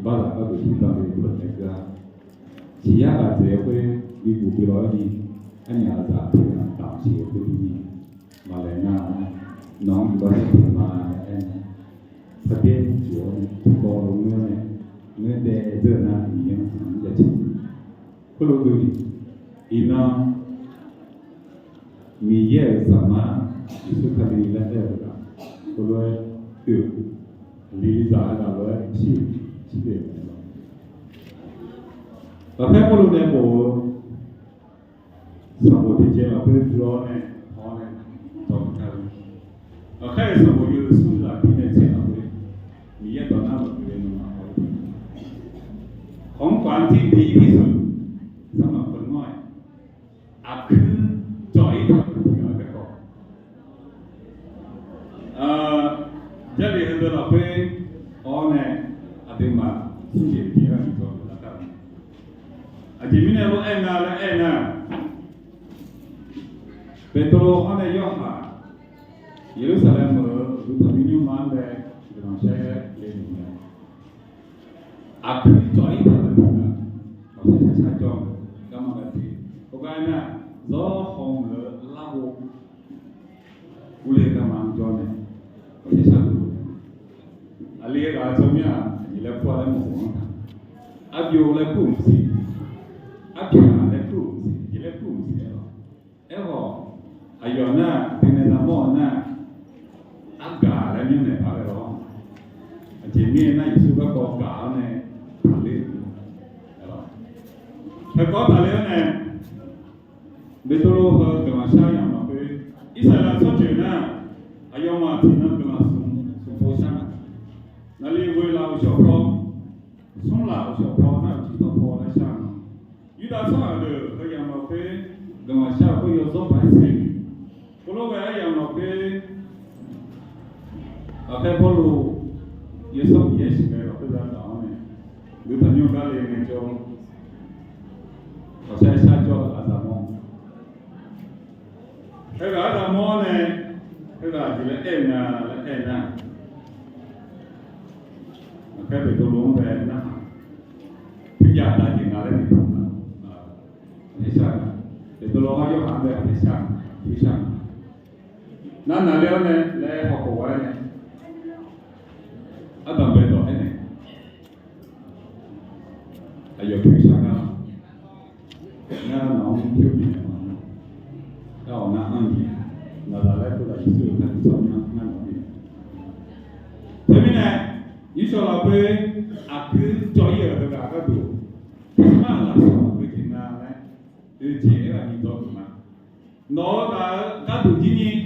巴拉巴的土当的不那个，其他的这会你不比罗你，俺伢子啊，当时会你，马来那น้องก็จะมาถ้าเป็นจั่วก็ลงเนื้อเดเจอหน้าอย่างนี้มันจะชิมก็รู้ดูดิอีน้องมีเยอะสามารถที่สุดท้ายแล้วเออก็เลยลีลาเราเลยชิเดียวแต่แค่ก็รู้ในโบสมบูรณ์ที่เจ้าเพื่อนร้อนเนี่ยพอเนี่ยตรงกันแค่สมบูรณ์อยู่สุดละที่เนี่ยเจ้าเพื่อนมีเยอะตอนนั้นเราเป็นมาของขวัญที่ดีที่สุดสำหรับคนง่อยอาจคือจ่อยทำที่เราจะก่อจะเรียนตัวเราเป็นอ๋อเนี่ยอาจจะมาสุดที่เราจะก่อแล้วกันอาจจะมีเนี่ยว่าเอ็นนะเป็นตัวเขาเนี่ยย่อหาเยรูซาเล็มรูทมินิมันเดย์ก็ต้องใช้เรื่องนี้อาคือจ่อยทำที่เราต้องใช้จ่อยก็มาแบบนี้โอเคนะล้อของเราอุเลกมันจ่อยเนี่ยเราใช้อะไรก็จะมีอะไรเล็กกว่าเล็กมากอับยูเล็กกุ้งสิอับยาเล็กกุ้งสิเล็กกุ้งสิเอออายุน่ะที่ในสมองน่ะอักกาแล้วนี่เนี่ยอะไรหรอจีมีน่ะยิสุก็กอกาเนี่ยทะเลอะไรถ้าก็ทะเลเนี่ยเบตโลก็กำลังใช้ยามาเป็นอิสระสุดเลยนะอายุมาที่นั่นกำลังส่งโพสต์นั่นเลยเวลาอุจจาระส่งลาอุจจาระน่ะที่ต้องพอได้ช่างยุดาสาเลยก็ยังมาเป็นกำลังใช้ก็ยอมส่งไปสิพวกเราอย่างเราเป็นพวกเราเยอะสุดเยอะสิ่งเราเป็นแบบนั้นหรือพันยุกันเลยเนี่ยจงเราใช้ชาติจออาสามองไอ้แบบอาสามองเนี่ยไอ้แบบที่เอ็นนะแค่เป็นตัวลงไปนะพิจารณาจริงอะไรนี่ตรงนั้นไม่ใช่เป็นตัวลงให้ยกหางแบบไม่ใช่นั่นน่ะเรื่องเนี่ยแล้วหอกไว้เนี่ยอาตมาเป็นตัวเนี่ยอายุที่ช่างอ่ะน้าน้องคิวเนี่ยก็เอาหน้าอันนี้น่าจะเล่นตัวยิสุกันสองนั่นนี่ทีนี้เนี่ยยิสุเราเป็นอาคือจอยเออร์ก็ดูมาละสองคือจริงนะเนี่ยคือเจ๋งอะไรนี่ตัวมาโน้ตก็ดูจริง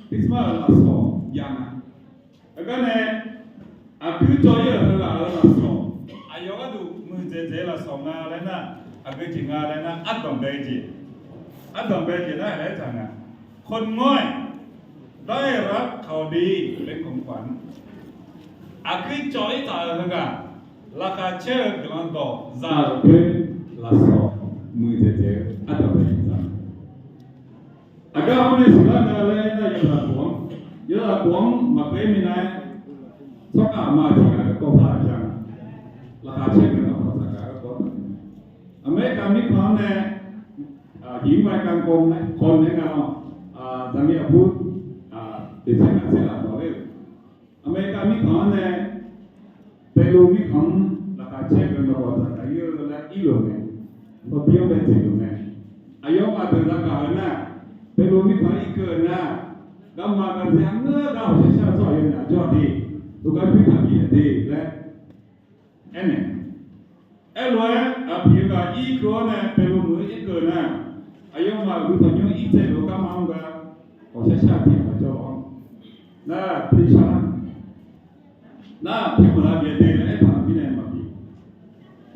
พิสมาลาสองยังแล้วก็เนี่ยอาคือจอยเออร์ลาสองอายุก็ดูมือเจ๊ลาสองนะแล้วนะอาคือจริงอะไรนะอัดดองเบจิได้อะไรจังอ่ะคนง่อยได้รับข่าวดีเป็นของขวัญอาคือจอยตาเรื่องอะราคาเชื่อกำลังต่อซาเป็นลาสองมือเจ๊อัดดองเบจิอาการมันสิ่งนั้นอะไรนะยาหวงมาเป็นมีนายสักอามาจากก็พาจังราคาเช็คกันเอาสักการก็อเมริกามีความเนี่ยหญิงวัยกลางคนเนี่ยคนเนี่ยเราจะมีอาวุธติดเชื้อกันเสียหลักต่อเลยอเมริกามีความเนี่ยเป็นรูมีความราคาเช็คกันเอาสักการเยอะและอีโลเนี่ยพอเบี้ยวเป็นสิ่งเนี่ยอายุมาถึงราคาเนี่ยเป็นรูมีความอีกเกินนะก็มากันเสียงเนื้อเราใช้ชาติซอยเนี่ยจอดดีทุกการพิจารณาดีและเนี่ยรวยพิจารณาอีกคนเนี่ยเป็นรูมืออีกเกินนะอายุมาดูตัวนี้อีกเจ้าก็มาองกันเขาใช้ชาติที่มาจอดน่าพิจารณาพิจารณาเบียดเดียวไอ้ผ่านที่ไหน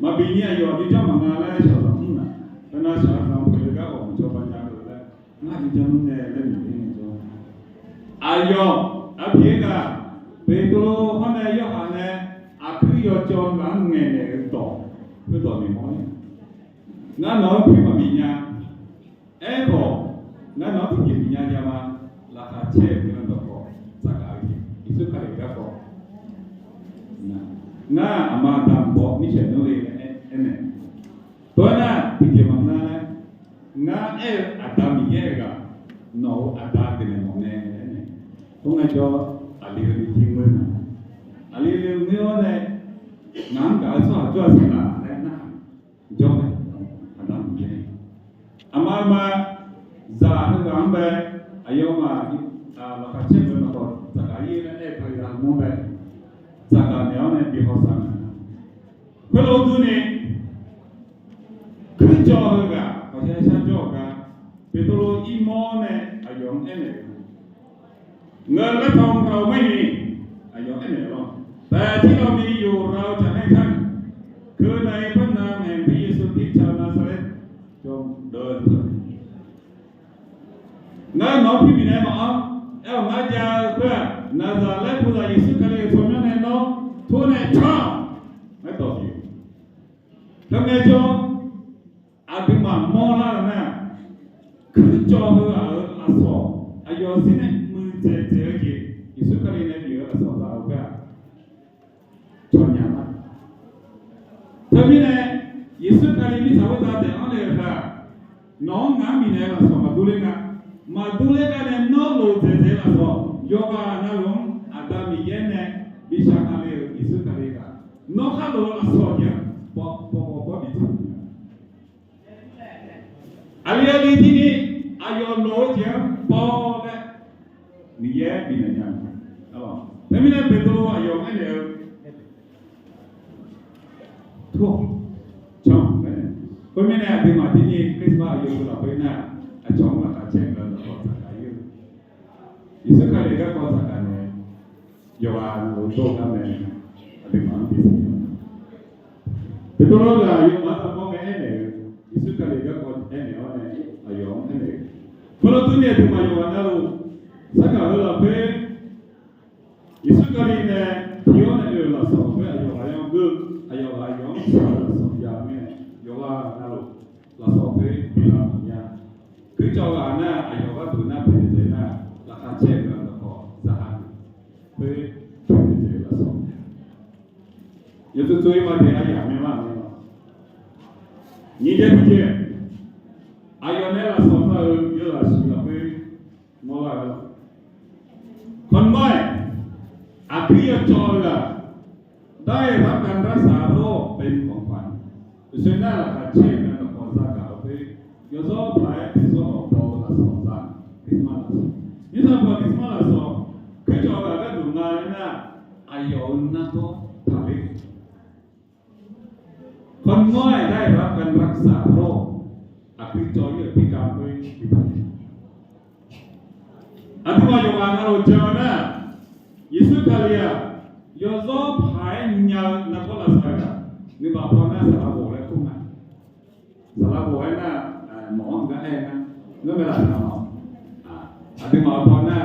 มาปีนี้อายุที่จะมางานแล้วชาวสมุนนะเป็นน่าชาวสมุนเลยก็ออกมาชาวบ้านยาเลยแล้วน่าจะจำเนี่ยเล่นอยู่ที่นี่อายุอภิกาเป็นตัวคนเนี่ยยกหางเนี่ยอาคือยอดจนหลังเงี้ยเนี่ยต่อเพื่อต่อมีม้อยงั้นน้องพิมพ์มีเนี่ยก็งั้นน้องที่พิมพ์มีเนี่ยจะมาราคาเช่นนั้นต่อสักอะไรอีกสุดท้ายก็นะ nga amata bo ni che no le ene to na pije mamna na nga adam ye ga no ada de mo ne ene to nga jo ali ri ti mo na ali ri mi o ne ngam ga so jo sa na na jo ne adam ye amama za ga ambe ayoma la ka che mo na ko za ga ye ne ka ya mo be za ga ne o ne bi ho sa na ko lo du ne ku jo ga ko che sa jo ga pe to lo i mo ne ayom ene nga la thongเราไม่มีayom ene loแต่ที่เรามีอยู่เราจะให้ท่านคือในพระนามแห่งพระเยซูคริสต์ชาวนาซาเรตจงเดินเถิดnga no pi bi ne ma a nga ja kwa Nazareth pu la Yesu ka le so myo ne no tho ne cha mai to bi la me jo a bi ma mo la na ku jo ho a so ayo sin ne mu je je ki Yesu ka le ne bi a so la kwa cho nya ma ta bi ne Yesu ka le bi sa wa ta de on le ka no nga mi ne la so ma du le nga ma dule ka ne no lo je je la so yoga na lo adami yene bisha ka le Yesu ka le ka no ka lo la so ya po bi tu ali ali ti ni ayo lo je po le ni ye bi na nya alors mais mine petro ayo ene to chong ko mine ati ma ti ni Christmas ayo la pe na a chong la ka chen la ko sa ka yu Yesu ka le ga ko sa ka ne yo wa lo to ka me ati ma ti si petro ga yo ma ta ko me ene Yesu ka le ga ko ene o ne ayo ene ko lo tu ni ti ma yo wa na lo sa ka ho la pe Yesu ka le ne yo ne yo la so pe ayo wa yo gu ayo wa yo sa la so ya me yo wa na lo la so pe bi la nya cứ cho là na ayo wa tu na pe de na la ka che na la ko za ha pe de la so yo tu tu ma de ya me ma ni de ti ayo ne la so sa yo la si la pe mo laคนไม่อภิยจรละได้รับการรักษาโรคเป็นของขวัญฉะนั้นละเช่นนั้นก็จะกล่าวไปยศภายในส่วนของเราละสองด้านที่มาละสองนี่ถ้าบอกที่มาละสองคือจอละก็ดูงานนะอายุนั่นก็ทำให้คนไม่ได้รับการรักษาโรคอภิจรพิการไปที่ทำอันที่ว่าโยงานเราเจอนะยิสุคาเลียโยโซภายในนักละสกัดนี่บอกว่าน่าสารโบและคุ้มนะสารโบให้น่าหมอก็ให้นะนั่นไม่ได้นะหมออันที่บอกว่าน่า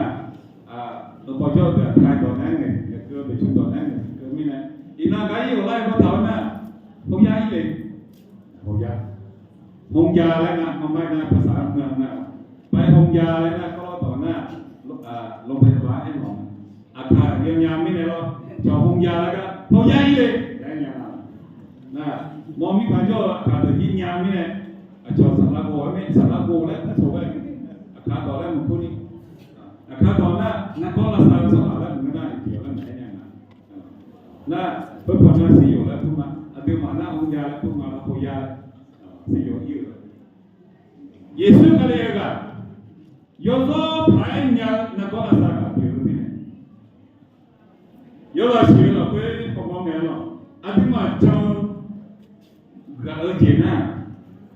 เราพอเจอแต่ใครตอนนั้นไงเกิดไปชุดตอนนั้นไงเกิดไม่นะอีน่าไกอยู่ไล่เขาถามนะพงยาอีเลยพงยาแล้วนะเขาไม่นะภาษาเมืองนะไปพงยาแล้วนะก็ต่อหน้าโรงพยาบาลให้หมออาคารเรียนยามไม่ได้หรอกจอพงยาแล้วก็พงยาอีเลยได้ยังนะมองมีความเจ้าอาคารเดินยามไม่ได้จอสารโกไม่สารโกแล้วถ้าโซ่ไปอาคารต่อแล้วมันพูดนี่อาคารต่อหน้านักก็ละสารสารแล้วมันได้เกี่ยวแล้วไหนยังนะเพื่อความน่าสิอยู่แล้วทุกมาอาเดียวมาหน้าพงยาแล้วทุกมาพงยาสิอยู่อีกเยซูก็เลยก็โยโซภายในนักก็ละสารเกี่ยวนี่โยลาสิเราไปพบกันแล้วอาทิตย์มาเจ้าก็เจน่า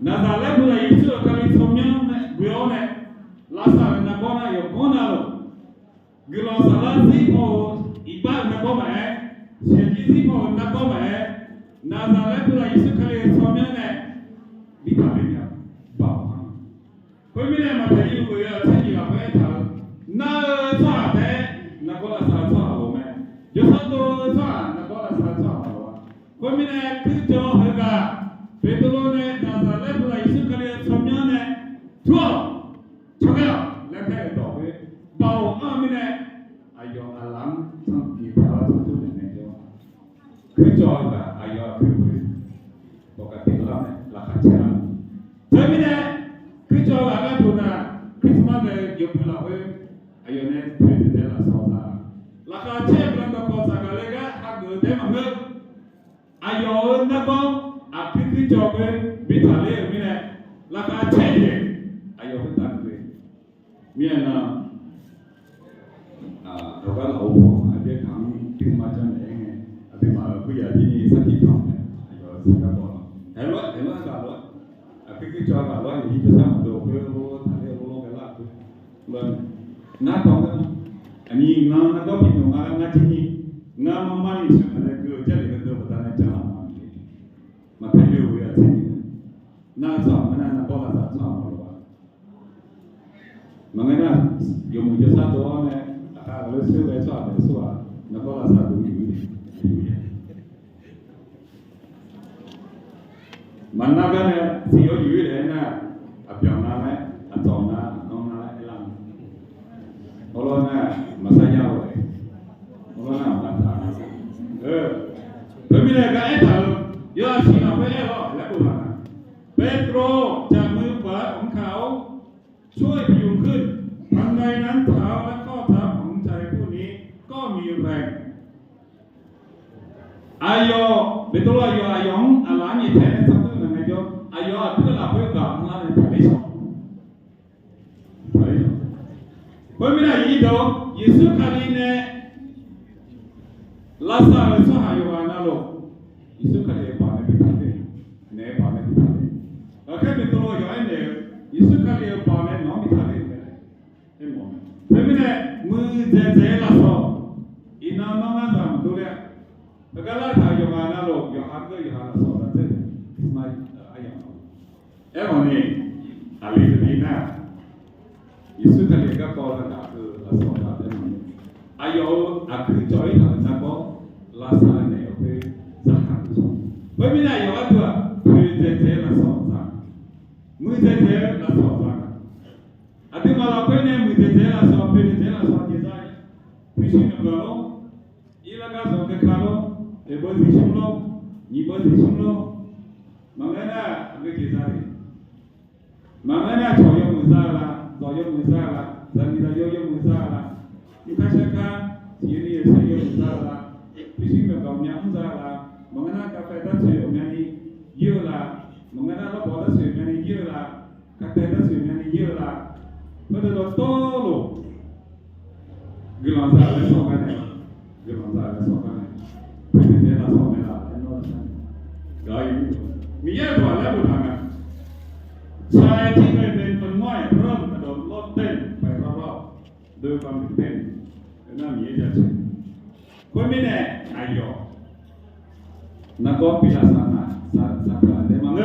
นาซาเลบุลาเยซูก็เลยสมัยนั้นเบื่อเนี่ยลาสารนักก็น่ะโยก็น่ะลูกกลอสารสิโออีบ้านนักก็มาเสียจีสิโอนักก็มานาซาเลบุลาเยซูก็เลยสมัยนั้นบิดาเป็นยังบ้าคนไม่ได้มาถ่ายรูปเลยใช่ไหมไม่ถ่ายน่าสาแต่นักก็ละสารสาโลแม่ยศตัวสานักก็ละสารสาโลคนไม่ได้คือเจ้าเหรอเปโตรเนี่ยนาซาเลบุลาเยซูก็เลยสมัยนั้นทั่วชักแล้วแล้วแค่ต่อไปเบาไม่ได้อายุอาลังทั้งกี่พาทั้งตัวเนี่ยเจ้าค คือจอกับอายอคือปกติเราเนี่ยราคาเช่นเธอไม่ได้คือจอกับอะไรทุนนะคริสต์มาสเลยยกมือเราเว้ยอายอเนี่ยเพื่อนเดี๋ยวเราสอนละราคาเช่นกันก็สักอะไรก็หักเงินเต็มเงินอายอนักบ้องอาคือจอกับบิดทะเลไม่ได้ราคาเช่นเลยอายอเป็นตันเลยมีอะไรนะเราก็เราผมอาจจะทำถึงมาจังเองไงถึงมาผู้ใหญ่ที่นี่สักกี่ครั้งเนี่ยก็สิงคโปร์เห็นว่ากันว่าคือจอกับว่าอย่างนี้จะสร้างตัวเพื่อรู้ทางเรื่องรู้กันละเลยน้าตองกันอันนี้น้าก็เป็นของอะไรน้าที่นี่น้ามาไม่ใช่ไหมก็จะเรียนตัวภาษาในจ้ามาเที่ยวอยู่ที่นี่น้าสอนมันน้าบอกภาษาสอนมาว่ามันไม่น่าอยู่มือจะสร้างตัวเนี่ยเราเชื่อเลยว่าเป็นส่วนนักบอลสาวดูอยู่มันน่ากันเนี่ยสิ่งที่อยู่เลยนะอับยองนะไหมอับจองนะน้องนะไอ้ลังโอ้โหนะมาใส่ยาวเลยโอ้โหนะมาทานเพิ่มมีอะไรกันไอ้เถอะยอดสิ่งเอาไปแล้วแล้วกูทำเปโตรจากมือขวาของเขาช่วยพยุงขึ้นทันใดนั้นเท้าและข้อเท้าของชายผู้นี้ก็มีแรงอายอเบโตรอายออายองอาลานี่แทนสักตัวหนึ่งไงจ๊ะอายอเพื่อเราเพื่อกับงานในทะเลสาบเพื่อไม่ได้ยินดูยิสุคารีเนี่ยลาซาเรสหายวันนั่นหรอกยิสุคารีปานในทะเลเนี่ยปานในทะเลโอเคเบโตรอายอเนี่ยยิสุคารีปานในน้องในทะเลเพื่อไม่ได้มือเจ๊ๆละสอบอินาน้องอาจารย์ดูเลยแต่ก็ล่าถ่ายอยู่งานนั่นหรอกอยู่ฮักก็อยู่ฮักละสอบนั่นเองสมัยอะไรอย่างนั้นวันนี้อะไรจะดีนะยิสุกันเลยก็กอดกันคือละสอบนั่นเองอายออาคือจอยทางนั้นก็ลาซาเนี่ยโอเคจะหักสอบเพื่อไม่ได้อยู่ว่าตัวมือเจ๊ๆละสอบสั่งมือเจ๊ๆละสอบสั่งaté malapene mudetela só penetela só dizai piscina galo ilaga só que calo e bozishimlo ni bozishimlo mangana age dizai mangana choyo muzala zamira yoyo muzala ikashaka yini yesayo muzala piscina gamnya muzala mangana kafeta choyo mani yola mangana lo boda choyo mani yola kafeta choyo mani yola pada tolo gelang zala sokane pene la sokana eno san gai mi ya do la bu thanga chai thi kai ben ton ngoi rom ka do lot ten pai ra ra de kam ten na mi ya cha ko mi ne ayo na ko pila sana sa ka de mang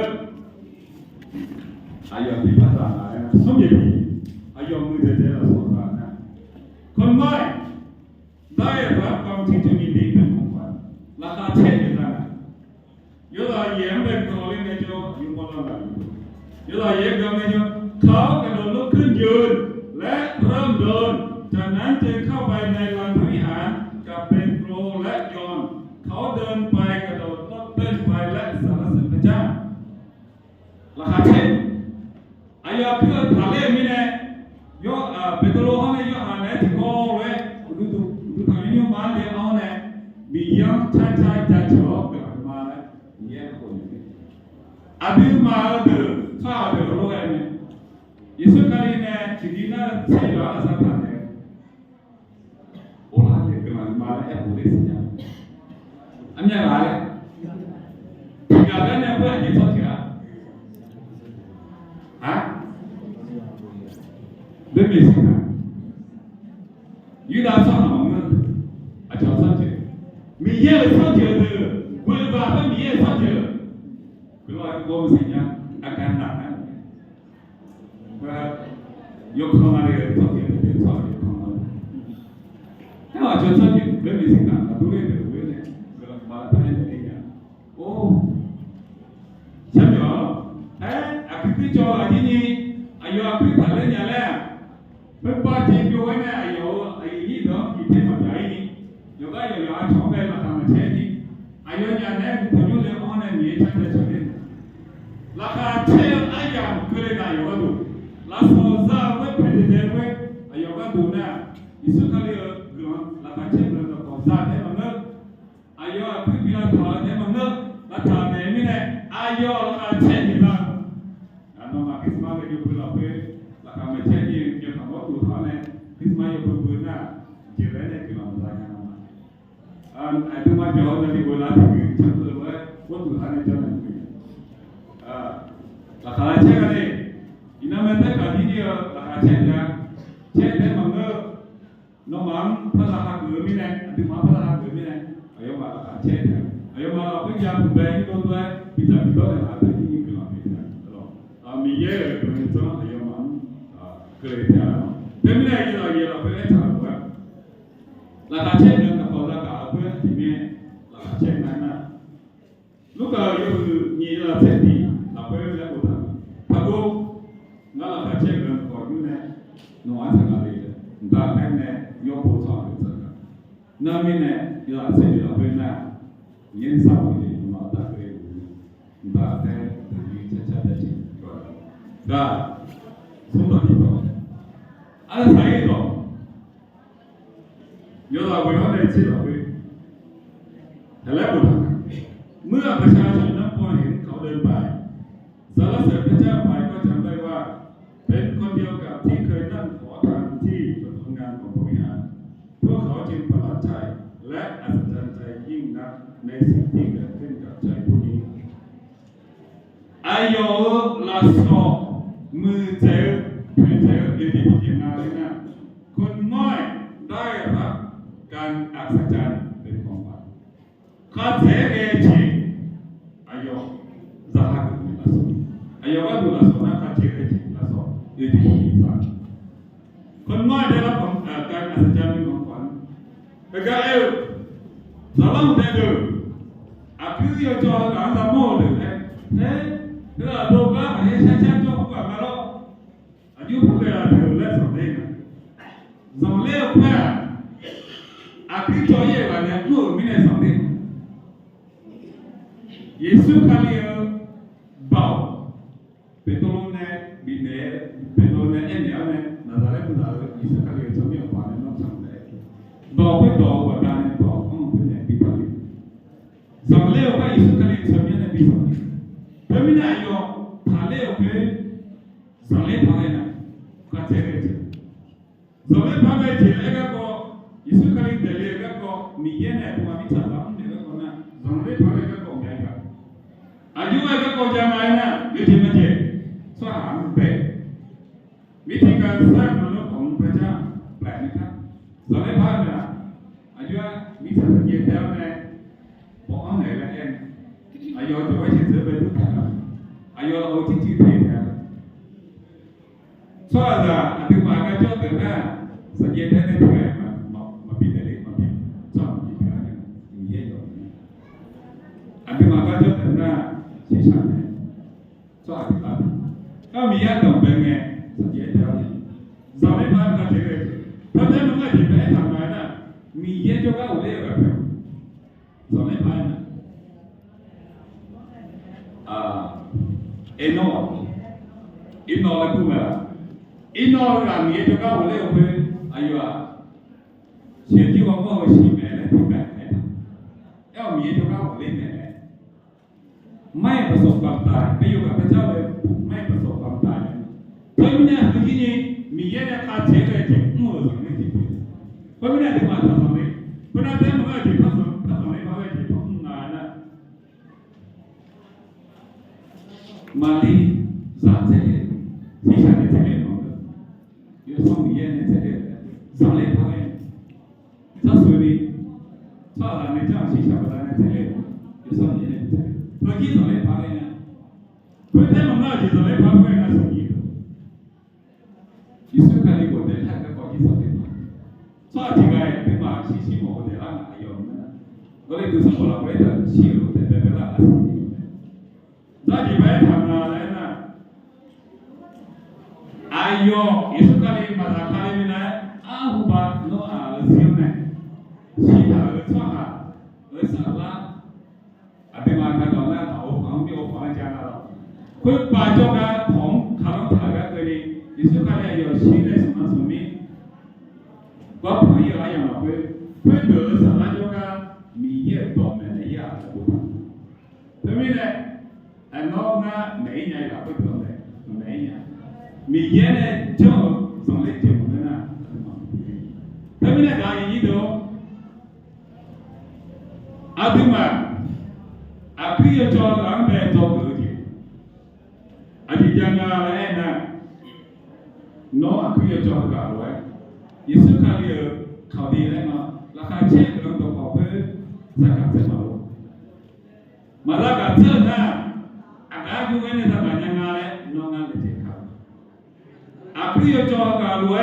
ayo pi pa sa na so miอายอมือเจ๊ๆเราสอนกันนะคนน้อยได้รับความที่จะมีดีเป็นของขวัญราคาเช่นกันนะยอดเยี่ยมเป็นตัวเล่นในโจยุ่งบอลเรายอดเยี่ยมกันในโจเขากระโดดลุกขึ้นยืนและเริ่มเดินจากนั้นจึงเข้าไปในลานวิหารกับเปโตรและยอห์นเขาเดินไปกระโดดเต้นไปและสรรเสริญพระเจ้าราคาเช่นอายอคือทะเลมีแน่ยอเปโตรเขาเนี่ยยอเนี่ยที่เขาเลยดูทางนี้มาเนี่ยเอาเนี่ยมียังใช้จัดจ่อกันมาเนี่ยเนี่ยคนนี้อดีตมาเดือดข้าวเดือดร้อนเนี่ยยิสุการีเนี่ยที่ดินน่ะใช้ยาสักการเนี่ยโอ้ล่ะเนี่ยกันมาเนี่ยบุรีสัญญาอันนี้อะไรที่การเนี่ยเพื่อนยิ่งชอบที่อ่ะฮะเรื่องมีสิ่งนั้นยูดาสอนเราเงินอาจารย์สอนเจมีเยอะสอนเจอเดือกุลบาเป็นมีเยอะสอนเจอกุลบาเป็นความสิ่งนี้อาการหนักนะว่ายกเข้ามาเลยสอนเจอเป็นสอนยกเข้ามาให้อาจารย์สอนเจเรื่องมีสิ่งนั้นดูเลยดูเลยกุลบาเป็นอะไรเนี่ยโอ้ใช่ไหมอาคือจออันนี้อายุคือทะเลเนี่ยแหละเป็นปาจีนอยู่ไว้เนี่ยอายุไอ้นี่เนาะกี่เท่าไหร่นี่อยู่ก็อยู่ชอบไปมาทำเช่นนี้อายุ ถนนเลี้ยวอ้อนเนี่ยมีชั้นเฉลี่ยราคาเช่นไอ้ยังก็เลยได้อยู่ว่าดูลาสโซซาเว็บเพจเดียวเว้ยไอ้ยังว่าดูเนี่ยอิสุขาลีกลางราคาเช่นเรื่องของซาเนี่ยมันเนอะไอ้ยังคือพิลาทอเนี่ยมันเนอะราคาเนี่ยมีเนี่ยไอ้ยังราคาเช่นนี่ละอันนั้นมาคิดมาเลยอยู่พิลาเว้ยราคาไม่เช่นนี่ยังคำว่าดูทอเนี่ยคิดมาอยู่เพื่อนๆน่ะเจริญเนี่ยคือเราได้กันมาไอ้ตัวมาเจาะนั่นที่เวลาที่ฉันเจอว่าวัตถุทอเนี่ยจะนั่นคือราคาเช่นกันเลยอินาเมตต์กับที่เดียวราคาเช่นกันเช่นแต่มันก็น้องมันพระราคาเกิดไม่ได้ถึงมาพระราคาเกิดไม่ได้อายุมาราคาเช่นกันอายุมาเราเพิ่งจะแบ่งตัวตัวพิจารณาตัวเนี่ยอาจจะยิ่งขึ้นมาไม่ได้ตลอดมีเยอะเลยเป็นส่วนอายุมันเกิดที่อะไรแต่ไม่ได้ยี่เราเยอะเราเพิ่งได้จ่ายตัวราคาเช่นกันกับราคาเพื่อที่มีราคาเช่นนั้นนะลูกก็อยู่นี่เราเช่นดีเราเพิ่งได้อุทานถ้ากูงั้นเราเช็คเรื่องก่อนอยู่เนี่ยน้องอาจจะอะไรเลยแต่แม่เนี่ยยกผู้ชายเลยจ้ะนั่นมีเนี่ยยาเสพติดเราเป็นน่ะยินสาวเลยมาตากเลยแต่แต่ที่จะได้จริงก็สมบัติต่ออะไรใส่ต่อยอดเราไปว่าได้ที่เราไปแต่แล้วเมื่อประชาชนนับพอเห็นเขาเดินไปสารเสด็จพระเจ้าไปก็จำได้ว่าเป็นคนเดียวกับที่เคยนั่งขอทานที่ประตูงานของพระวิหารพวกเขาจึงประหลาดใจและอัศจรรย์ใจยิ่งนักในสิ่งที่เกิดขึ้นกับชายผู้นี้อายอลาโซมือเจอเพื่อเจอเรื่องที่พิจารณาเลยนะคนน้อยได้รับการอัศจรรย์เป็นของขวัญข้าเจเอชิอายอZahak laso. Ayo kan laso nak kacir laso. Itu insan.คนน้อยได้รับการอัศจรรย์เป็นของขวัญแต่ก็dalam dia akhirnya jual kan sama dia dia doa saya jual apa kalau aju bukan ada les sampai sampai apa akhir jual ye kan dia tu mina sampai Yesus kali bau betulnya bine betulnya ini apa Nazaret Nazaret Yesus kali sampai apa ni nak sampai bau betul bukan Zamleo ka Yesu kali samia na bisa. Pemina yo thaleo ke zale phagena ka tere. Zale phage jelega ko Yesu kali delega ko miyene ko ami chala ne ko na zale phage ko mega. Aju ka ko jamaina yiti maje. So ham pe. วิธีการสร้างมนุษย์ของพระเจ้าแปลกนะครับzale phage na aju mi sa ye tel ne Bỏ này là em ai vô tôi sẽ giữ bên tất cả ai vô ở chính trị thì so là từ mà cái chỗ từ ra sẽ dễ thế này thôi mà bị đại lý mà bị so gì cả này dễ rồi từ mà cái chỗ từ ra chỉ sản này so thì là các mình ăn đồng bên nghe sẽ dễ theo giờ đến ba cái gì thôi thế nó cái gì phải thằng này nè mình dễ cho các ổn định rồi Giờ lấy bài này Eno là cũng là Eno là nghĩa cho các bạn lấy về ayo chuyện gì mà có gì mẹ này thì mẹ này eo nghĩa cho các bạn lấy mẹ này ไม่ประสบความตายไปอยู่กับพระเจ้าเลยไม่ประสบความตายเพราะไม่ได้คือที่นี่มีเยอะขาดเชื้อเลยที่มั่วสังเกตที่เพราะไม่ได้ถึงมาทำอะไรเพราะนั่นแต่มันก็ที่ทำอะไรเพราะว่าที่ผมงานนะมาลีสามเส้นที่ฉันได้เส้นของเราอยู่สองมีเยอะในเส้นสองเล่มเท่านั้นถ้าสุดนี้ชอบอะไรในเจ้าที่ฉันก็ได้ในเส้นอยู่สองเยอะในเส้นเมื่อกี้สองเล่มเท่านั้นเพื่อนแต่มันน่าจะสองเล่มเท่านั้นนะสองยี่Yesus kali kau dah tak kau kisah itu. Soal jika itu mah sisi mau dah anak ayam mana. Kalau itu sekolah mereka siru dah berbela asli. Jadi baik hamna lainnya. Ayo Yesus kali masa kali mana ahubah no alsiu ne. Sihar soha, salah. Ada 会把这个同可能他个个的，有时候看来有新的什么什么，我朋友还有嘛会得什么这个米业多门的呀，对不对？哎，我那每年也会得的，每年，米业呢就从来就没那，对不对？讲一头，啊对嘛，啊可以做安排做个的。Adi jangan lain no aku ya jauh kalau Yesus kali kau di lama lakar cek belum tu kau zakat semalu malah kata na agak juga ni tak banyak ngale no ngale cek kau aku ya jauh kalau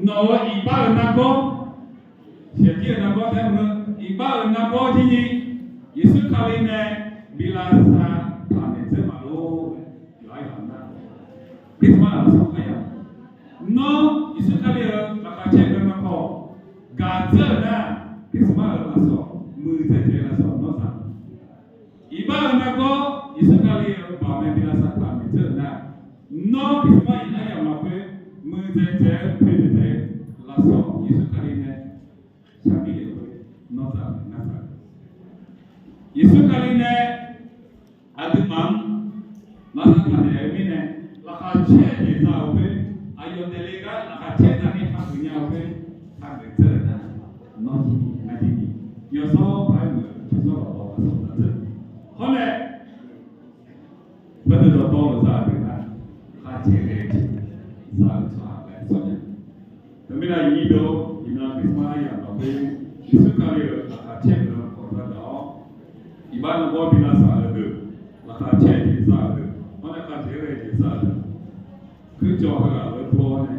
no ibarat nako siapa nako temu ibarat nako ini Yesus kali ni bila sa Bismillah sampai no isu kali maka cek dengan kau gaza na Bismillah masuk mujizat masuk no sa ibarat nako isu kali bawa bila sakla mujizat na no Bismillah ayam apa mujizat mujizat masuk isu kali ni sabi le no sa nasa isu kali ni adumam masa kali ini lakacet di tahu ayo delega lakacet tadi pakunya apa pakai cerita nanti yo so pakai so bawa so nanti hole betul betul sahaja lakacet sahaja sahaja soalnya tapi dah itu ina bisma ya apa isu kali lakacet dalam kota dah ibarat gua bila sahaja lakacet di sahaja mana lakacet di sahaja cứ cho cái ở thua này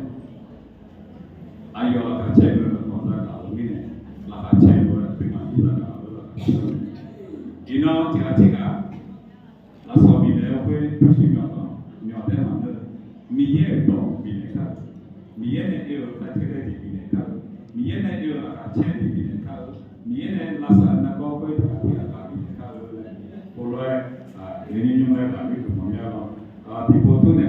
ai cho là cả chạy rồi còn ra cả cái này là cả chạy rồi từng ngày đi ra cả rồi thì nó chỉ cả là sau khi này tôi tôi xin nhỏ thế mà nữa mình nhớ đó mình này khác mình nhớ này yêu là thế này thì mình này khác mình nhớ này yêu là cả chạy thì mình này khác mình nhớ này là sao nó có cái thằng kia là mình này khác rồi rồi nên như này là cái tụi mình nhau thì bộ tôi này